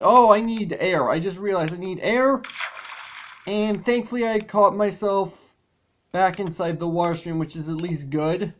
Oh, I need air. I just realized I need air. And thankfully I caught myself back inside the water stream, which is at least good.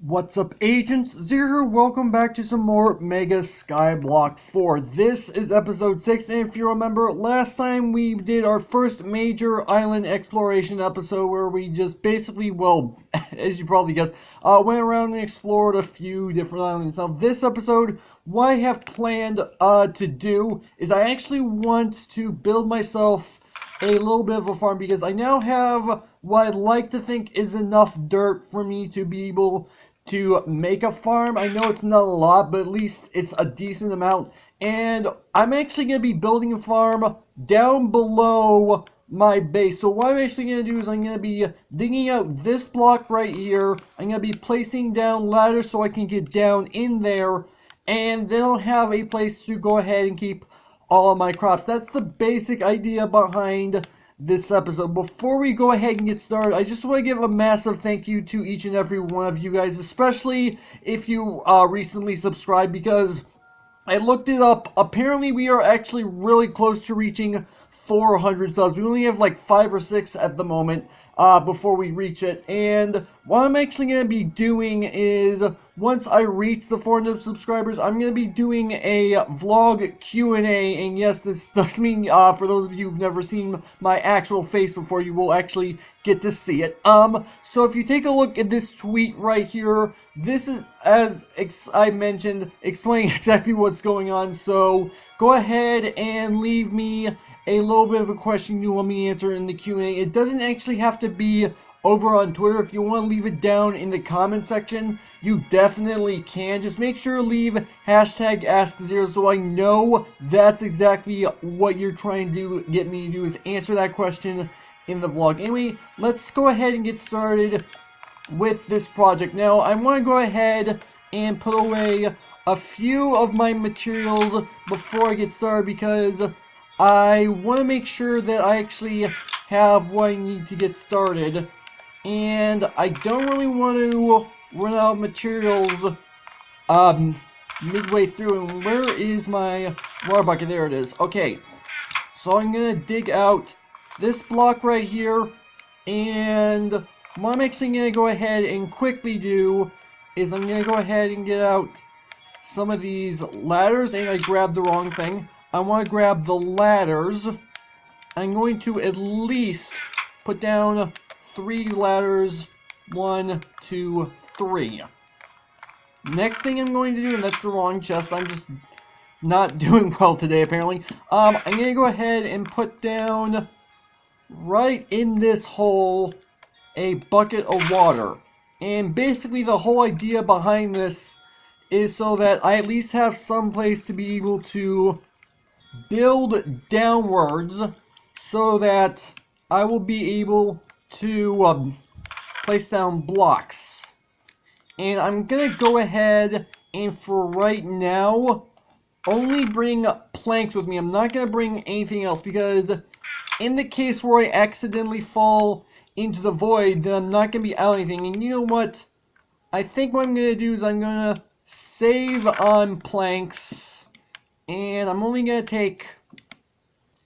What's up, agents? Zero, welcome back to some more Mega Skyblock 4. This is episode 6, and if you remember, last time we did our first major island exploration episode where we just basically, well, as you probably guessed, went around and explored a few different islands. Now, this episode, what I have planned to do is I actually want to build myself a little bit of a farm because I now have what I'd like to think is enough dirt for me to be able to make a farm. I know it's not a lot, but at least it's a decent amount. And I'm actually going to be building a farm down below my base. So what I'm actually going to do is I'm going to be digging out this block right here. I'm going to be placing down ladders so I can get down in there. And then I'll have a place to go ahead and keep all of my crops. That's the basic idea behind this episode. Before we go ahead and get started, I just want to give a massive thank you to each and every one of you guys, especially if you recently subscribed, because I looked it up. Apparently we are actually really close to reaching 400 subs. We only have like 5 or 6 at the moment before we reach it. And what I'm actually going to be doing is, once I reach the 400 subscribers, I'm going to be doing a vlog Q&A. And yes, this does mean, for those of you who've never seen my actual face before, you will actually get to see it. So if you take a look at this tweet right here, this is, as I mentioned, explaining exactly what's going on. So go ahead and leave me a little bit of a question you want me to answer in the Q&A. It doesn't actually have to be over on Twitter. If you want to leave it down in the comment section, you definitely can. Just make sure to leave hashtag #AskZero so I know that's exactly what you're trying to get me to do, is answer that question in the vlog. Anyway, let's go ahead and get started with this project. Now, I want to go ahead and put away a few of my materials before I get started because I want to make sure that I actually have what I need to get started. And I don't really want to run out of materials midway through. And where is my water bucket? There it is. Okay, so I'm going to dig out this block right here. And what I'm actually going to go ahead and quickly do is I'm going to go ahead and get out some of these ladders. And I grabbed the wrong thing. I want to grab the ladders. I'm going to at least put down 3 ladders. 1, 2, 3. Next thing I'm going to do, and that's the wrong chest, I'm just not doing well today apparently. I'm going to go ahead and put down right in this hole a bucket of water. And basically the whole idea behind this is so that I at least have some place to be able to build downwards so that I will be able to place down blocks. And I'm gonna go ahead and for right now only bring planks with me. I'm not gonna bring anything else because in the case where I accidentally fall into the void, then I'm not gonna be out anything. And you know what? I think what I'm gonna do is I'm gonna save on planks. And I'm only going to take,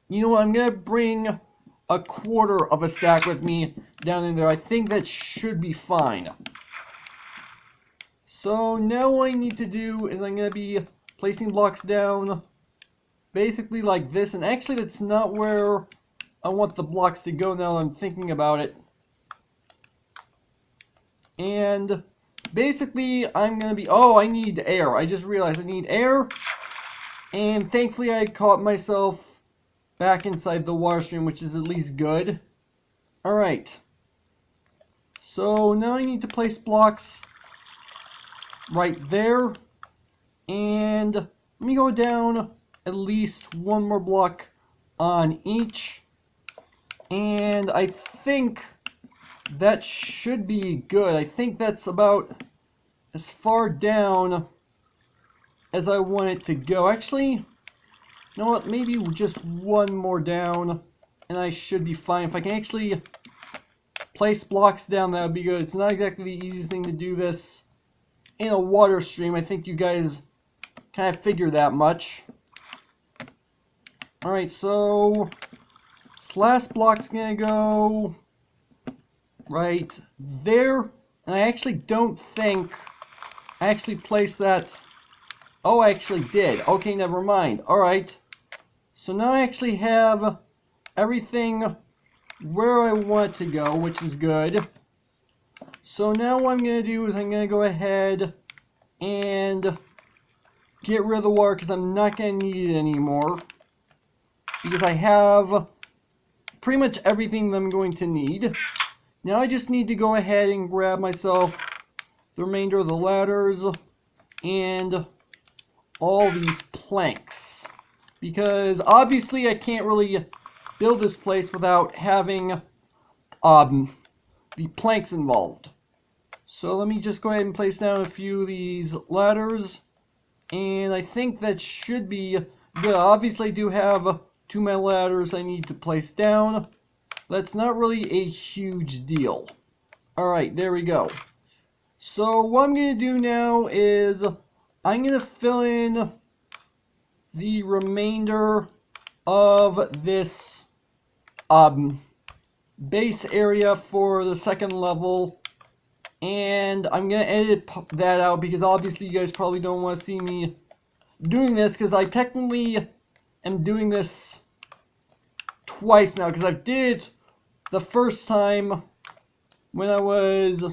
you know what, I'm going to bring a 1/4 of a sack with me down in there. I think that should be fine. So now what I need to do is I'm going to be placing blocks down basically like this. And actually that's not where I want the blocks to go now that I'm thinking about it. And basically I'm going to be, oh, I need air. I just realized I need air. And thankfully I caught myself back inside the water stream, which is at least good. Alright. So now I need to place blocks right there. And let me go down at least 1 more block on each. And I think that should be good. I think that's about as far down as I want it to go. Actually, you know what? Maybe just 1 more down. and I should be fine. If I can actually place blocks down, that would be good. It's not exactly the easiest thing to do this in a water stream. I think you guys kind of figure that much. Alright, so this last block's gonna go right there. And I actually don't think I actually placed that. Oh, I actually did. Okay, never mind. Alright. So now I actually have everything where I want to go, which is good. So now what I'm going to do is I'm going to go ahead and get rid of the water because I'm not going to need it anymore. Because I have pretty much everything that I'm going to need. Now I just need to go ahead and grab myself the remainder of the ladders and all these planks. Because obviously I can't really build this place without having the planks involved. So let me just go ahead and place down a few of these ladders. And I think that should be good. Obviously I do have 2 metal ladders I need to place down. That's not really a huge deal. Alright, there we go. So what I'm going to do now is I'm going to fill in the remainder of this base area for the second level, and I'm going to edit that out because obviously you guys probably don't want to see me doing this because I technically am doing this twice now because I did it the first time when I was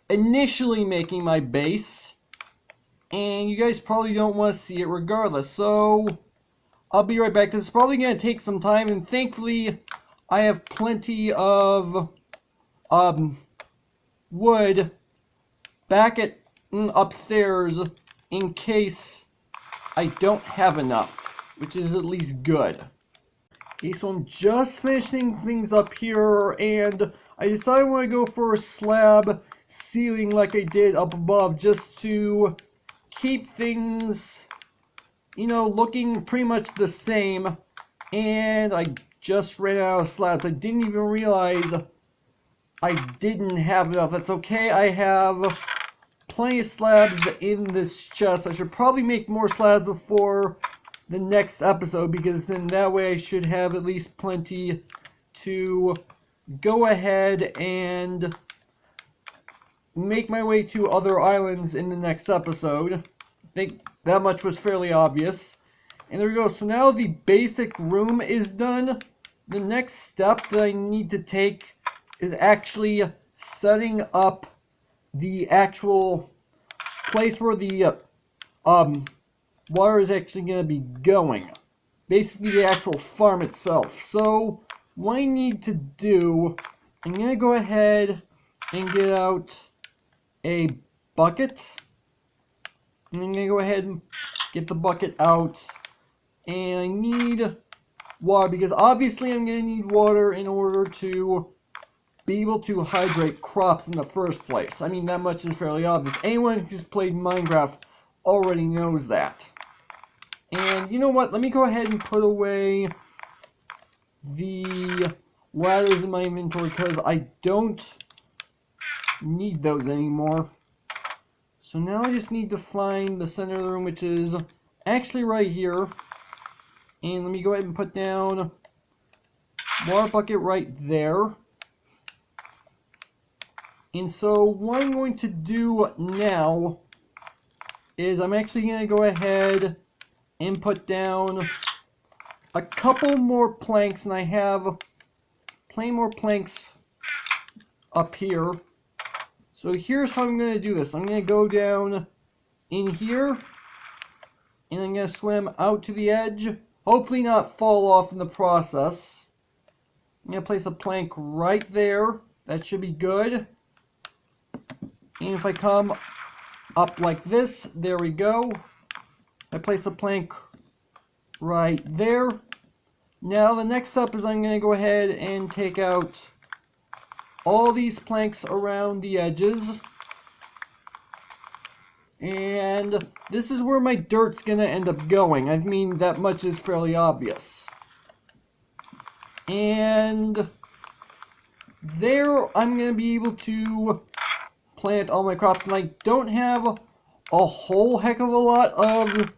initially making my base, and you guys probably don't want to see it regardless. So I'll be right back. This is probably going to take some time, and thankfully I have plenty of wood back at upstairs in case I don't have enough, which is at least good. Okay, so I'm just finishing things up here, and I decided I want to go for a slab ceiling like I did up above, just to keep things, you know, looking pretty much the same. And I just ran out of slabs. I didn't even realize I didn't have enough. That's okay. I have plenty of slabs in this chest. I should probably make more slabs before the next episode, because then that way I should have at least plenty to go ahead and make my way to other islands in the next episode. I think that much was fairly obvious. And there we go. So now the basic room is done. The next step that I need to take is actually setting up the actual place where the water is actually going to be going. Basically the actual farm itself. So what I need to do, I'm going to go ahead and get out a bucket. And I'm going to go ahead and get the bucket out. And I need water, because obviously I'm going to need water in order to be able to hydrate crops in the first place. I mean, that much is fairly obvious. Anyone who's played Minecraft already knows that. And you know what? Let me go ahead and put away the ladders in my inventory because I don't need those anymore. So now I just need to find the center of the room, which is actually right here. And let me go ahead and put down water bucket right there. And so what I'm going to do now is I'm actually going to go ahead and put down a couple more planks, and I have plenty more planks up here. So here's how I'm going to do this. I'm going to go down in here, and I'm going to swim out to the edge. Hopefully not fall off in the process. I'm going to place a plank right there. That should be good. And if I come up like this, there we go. I place a plank right there. Now the next step is I'm going to go ahead and take out all these planks around the edges. And this is where my dirt's going to end up going. I mean, that much is fairly obvious. And there I'm going to be able to plant all my crops. And I don't have a whole heck of a lot of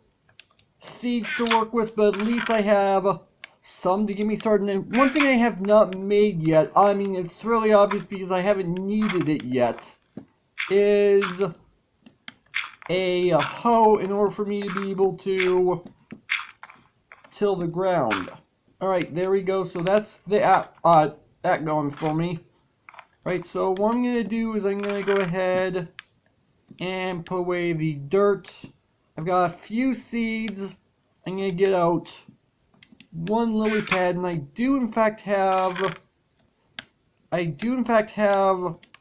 seeds to work with, but at least I have some to get me started. And one thing I have not made yet, I mean, it's really obvious because I haven't needed it yet, is a hoe in order for me to be able to till the ground. Alright, there we go. So that's that going for me. Right, so what I'm going to do is I'm going to go ahead and put away the dirt. I've got a few seeds. I'm going to get out one lily pad, and I do in fact have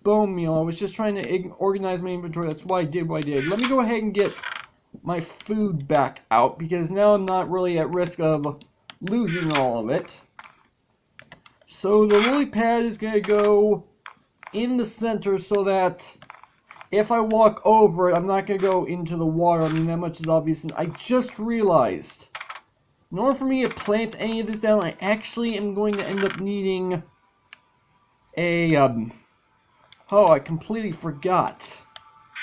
bone meal. I was just trying to organize my inventory. That's why I did what I did. Let me go ahead and get my food back out, because now I'm not really at risk of losing all of it. So the lily pad is going to go in the center so that if I walk over it, I'm not going to go into the water. I mean, that much is obvious. And I just realized, in order for me to plant any of this down, I actually am going to end up needing a, oh, I completely forgot.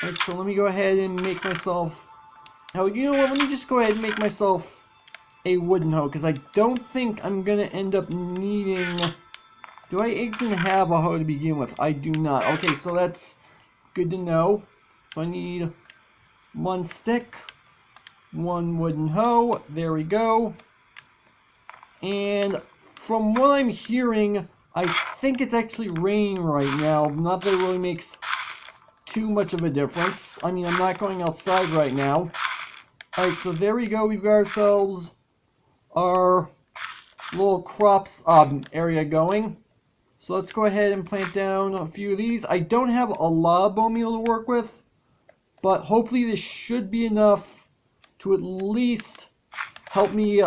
Right, so let me go ahead and make myself, oh, you know what, let me just go ahead and make myself a wooden hoe, because I don't think I'm going to end up needing, do I even have a hoe to begin with? I do not. Okay, so that's good to know. So I need one stick, one wooden hoe, there we go. And from what I'm hearing, I think it's actually raining right now. Not that it really makes too much of a difference. I mean, I'm not going outside right now. Alright, so there we go. We've got ourselves our little crops area going. So let's go ahead and plant down a few of these. I don't have a lot of bone meal to work with, but hopefully this should be enough to at least help me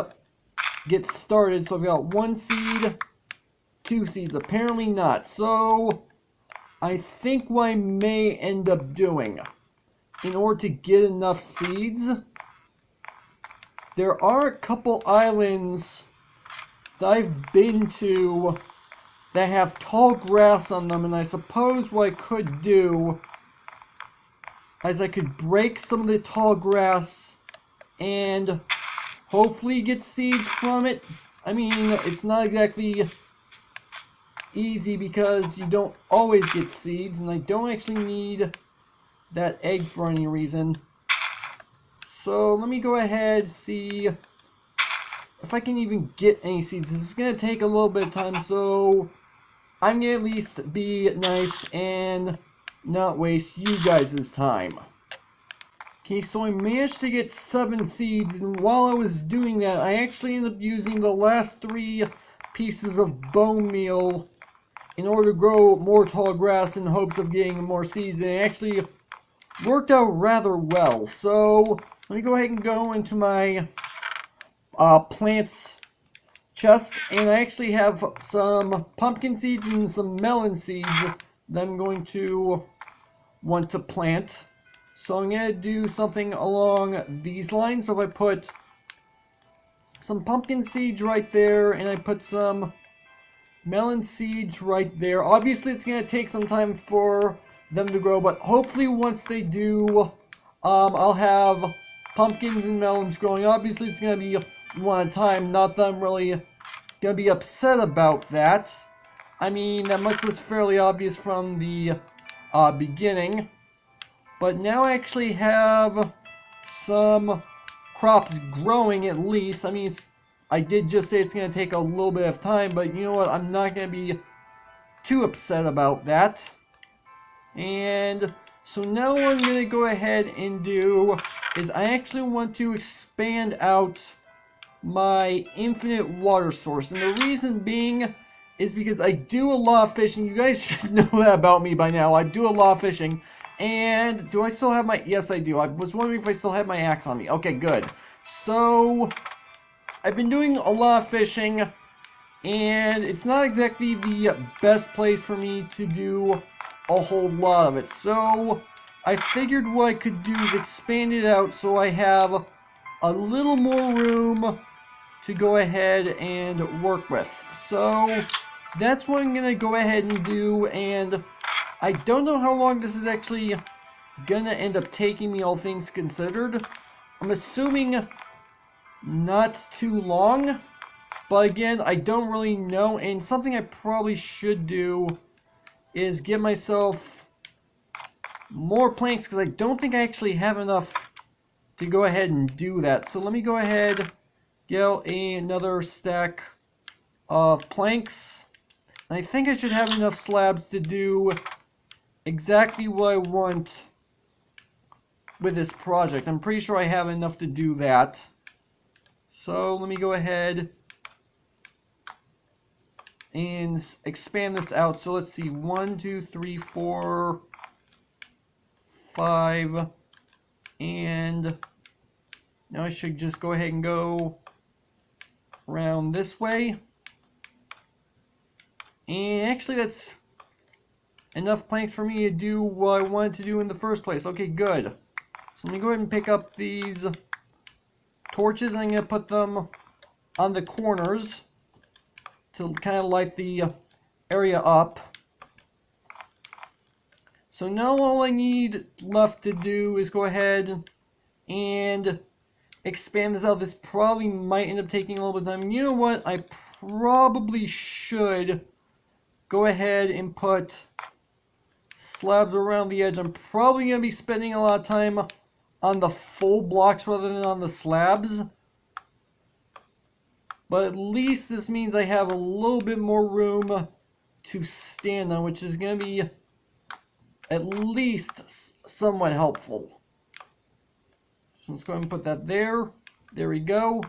get started. So I've got one seed, two seeds. Apparently not. So I think what I may end up doing, in order to get enough seeds, there are a couple islands that I've been to that have tall grass on them, and I suppose what I could do is I could break some of the tall grass and hopefully get seeds from it. I mean, it's not exactly easy because you don't always get seeds, and I don't actually need that egg for any reason. So let me go ahead and see if I can even get any seeds. This is going to take a little bit of time, so I'm going to at least be nice and not waste you guys' time. Okay, so I managed to get 7 seeds, and while I was doing that, I actually ended up using the last 3 pieces of bone meal in order to grow more tall grass in hopes of getting more seeds, and it actually worked out rather well. So let me go ahead and go into my plants chest, and I actually have some pumpkin seeds and some melon seeds that I'm going to want to plant. So I'm going to do something along these lines. So if I put some pumpkin seeds right there, and I put some melon seeds right there. Obviously it's going to take some time for them to grow, but hopefully once they do, I'll have pumpkins and melons growing. Obviously it's going to be one at a time. Not that I'm really going to be upset about that. I mean, that much was fairly obvious from the beginning. But now I actually have some crops growing at least. I mean, I did just say it's going to take a little bit of time, but you know what? I'm not going to be too upset about that. And so now what I'm going to go ahead and do is I actually want to expand out my infinite water source. And the reason being is because I do a lot of fishing. You guys should know that about me by now. I do a lot of fishing. And do I still have my... Yes, I do. I was wondering if I still had my axe on me. Okay, good. So I've been doing a lot of fishing, and it's not exactly the best place for me to do a whole lot of it. So I figured what I could do is expand it out so I have a little more room to go ahead and work with. So that's what I'm going to go ahead and do, and I don't know how long this is actually going to end up taking me, all things considered. I'm assuming not too long, but again, I don't really know, and something I probably should do is give myself more planks, because I don't think I actually have enough to go ahead and do that. So let me go ahead, get out another stack of planks. I think I should have enough slabs to do exactly what I want with this project. I'm pretty sure I have enough to do that. So let me go ahead and expand this out. So let's see, 1, 2, 3, 4, 5, and now I should just go ahead and go around this way. And actually that's enough planks for me to do what I wanted to do in the first place. Okay, good. So let me go ahead and pick up these torches, and I'm going to put them on the corners to kind of light the area up. So now all I need left to do is go ahead and expand this out. This probably might end up taking a little bit of time. You know what? I probably should go ahead and put slabs around the edge. I'm probably going to be spending a lot of time on the full blocks rather than on the slabs. But at least this means I have a little bit more room to stand on, which is going to be at least somewhat helpful. So let's go ahead and put that there. There we go.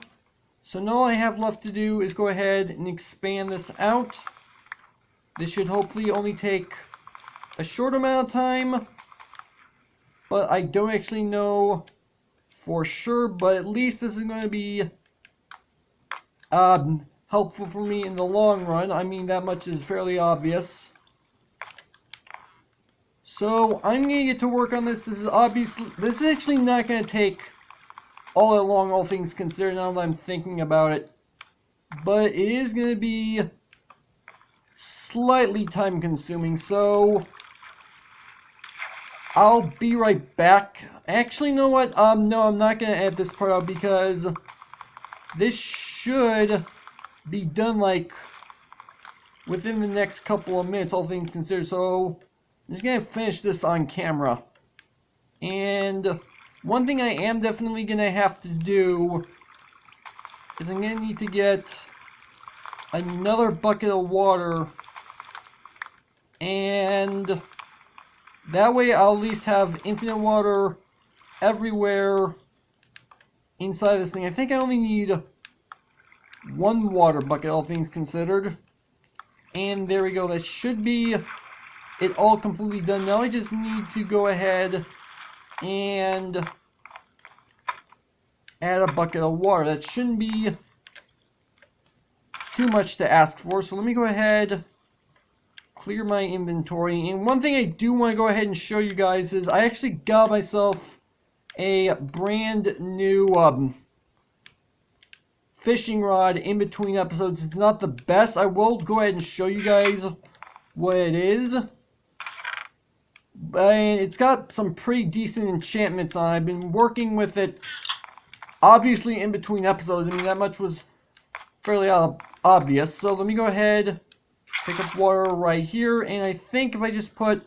So now all I have left to do is go ahead and expand this out. This should hopefully only take a short amount of time, but I don't actually know for sure. But at least this is going to be helpful for me in the long run. I mean, that much is fairly obvious. So I'm going to get to work on this. This is actually not going to take all that long, all things considered, now that I'm thinking about it. But it is going to be slightly time consuming, so I'll be right back. Actually, you know what? No, I'm not going to edit this part out, because this should be done like within the next couple of minutes, all things considered. So I'm just going to finish this on camera. And one thing I am definitely going to have to do is I'm going to need to get another bucket of water, and that way I'll at least have infinite water everywhere inside this thing. I think I only need one water bucket, all things considered. And there we go. That should be it all completely done. Now I just need to go ahead and add a bucket of water. That shouldn't be too much to ask for. So let me go ahead, clear my inventory. And one thing I do want to go ahead and show you guys is I actually got myself a brand new fishing rod in between episodes. It's not the best. I will go ahead and show you guys what it is. And it's got some pretty decent enchantments on it. I've been working with it obviously in between episodes. I mean, that much was fairly obvious. So let me go ahead, pick up water right here, and I think if I just put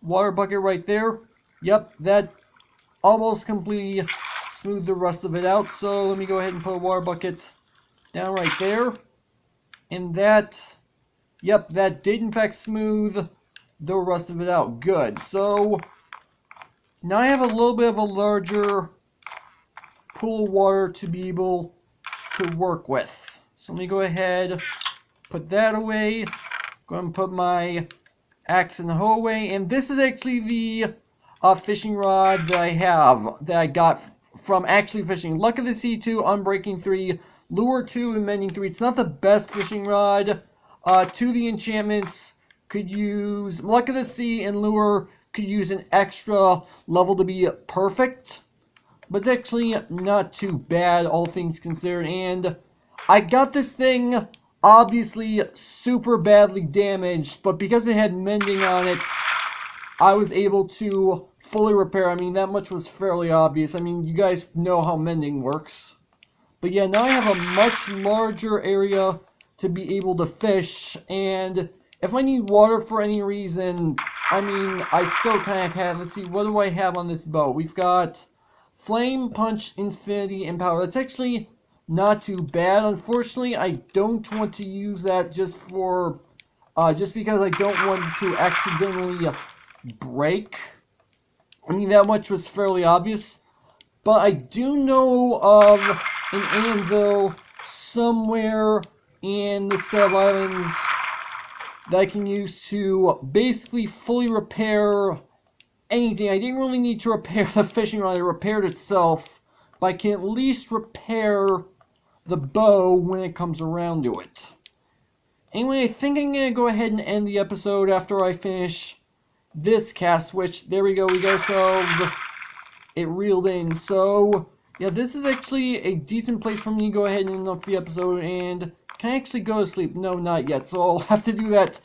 water bucket right there, yep, that almost completely smoothed the rest of it out. So let me go ahead and put a water bucket down right there, and that, yep, that did in fact smooth the rest of it out. Good. So now I have a little bit of a larger pool of water to be able to work with. So let me go ahead, put that away, go ahead and put my axe and hoe away. And this is actually the fishing rod that I have, that I got from actually fishing. Luck of the Sea 2, Unbreaking 3, Lure 2, and Mending 3. It's not the best fishing rod. To the enchantments, could use Luck of the Sea and Lure could use an extra level to be perfect. but it's actually not too bad, all things considered. And I got this thing obviously super badly damaged, but because it had mending on it, I was able to fully repair. I mean, that much was fairly obvious. I mean, you guys know how mending works. But yeah, now I have a much larger area to be able to fish, and if I need water for any reason, I mean, I still kind of have, let's see, what do I have on this boat? We've got Flame, Punch, Infinity, and Power. That's actually not too bad. Unfortunately, I don't want to use that just because I don't want to accidentally break. I mean, that much was fairly obvious. But I do know of an anvil somewhere in the Sub Islands that I can use to basically fully repair anything. I didn't really need to repair the fishing rod, it repaired itself, but I can at least repair the bow when it comes around to it. Anyway, I think I'm going to go ahead and end the episode after I finish this cast switch. There we go, we got ourselves it reeled in. So, yeah, this is actually a decent place for me to go ahead and end off the episode, and can I actually go to sleep? No, not yet, so I'll have to do that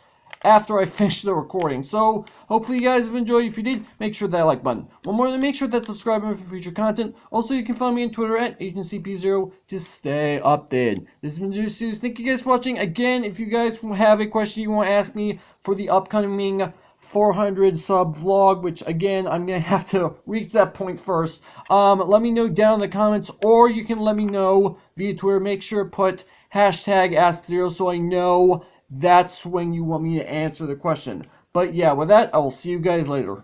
after I finish the recording. So, hopefully you guys have enjoyed. If you did, make sure that like button. One more, make sure that subscribe button for future content. Also, you can find me on Twitter at AgentCP0 to stay updated. This has been Zeus. Thank you guys for watching. Again, if you guys have a question you want to ask me for the upcoming 400 sub vlog, which again, I'm going to have to reach that point first. Let me know down in the comments, or you can let me know via Twitter. Make sure to put hashtag AskZero so I know that's when you want me to answer the question. But yeah, with that, I will see you guys later.